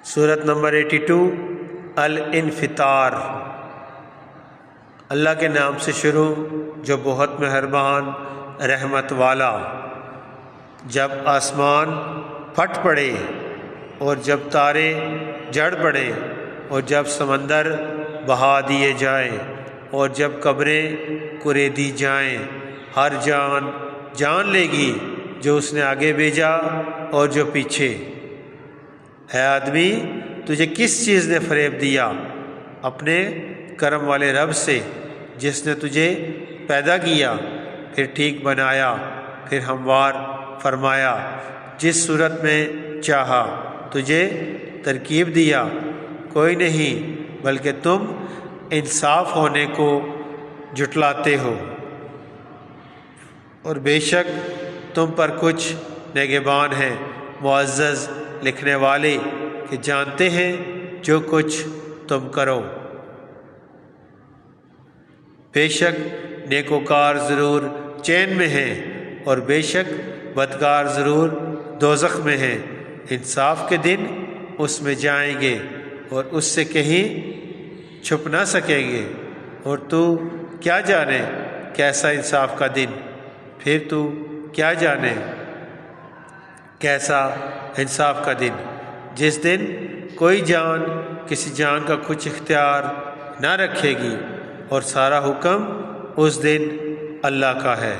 سورت نمبر 82 الانفطار۔ اللہ کے نام سے شروع جو بہت مہربان رحمت والا۔ جب آسمان پھٹ پڑے اور جب تارے جڑ پڑے اور جب سمندر بہا دیے جائیں اور جب قبریں کریدی جائیں، ہر جان جان لے گی جو اس نے آگے بھیجا اور جو پیچھے۔ اے آدمی، تجھے کس چیز نے فریب دیا؟ اپنے کرم والے رب سے جس نے تجھے پیدا کیا، پھر ٹھیک بنایا، پھر ہموار فرمایا، جس صورت میں چاہا تجھے ترکیب دیا۔ کوئی نہیں بلکہ تم انصاف ہونے کو جھٹلاتے ہو، اور بے شک تم پر کچھ نگہبان ہیں معزز لکھنے والے کہ جانتے ہیں جو کچھ تم کرو۔ بے شک نیکوکار ضرور چین میں ہیں اور بے شک بدکار ضرور دوزخ میں ہیں۔ انصاف کے دن اس میں جائیں گے اور اس سے کہیں چھپ نہ سکیں گے، اور تو کیا جانے کیسا انصاف کا دن، پھر تو کیا جانے کیسا انصاف کا دن، جس دن کوئی جان کسی جان کا کچھ اختیار نہ رکھے گی، اور سارا حکم اس دن اللہ کا ہے۔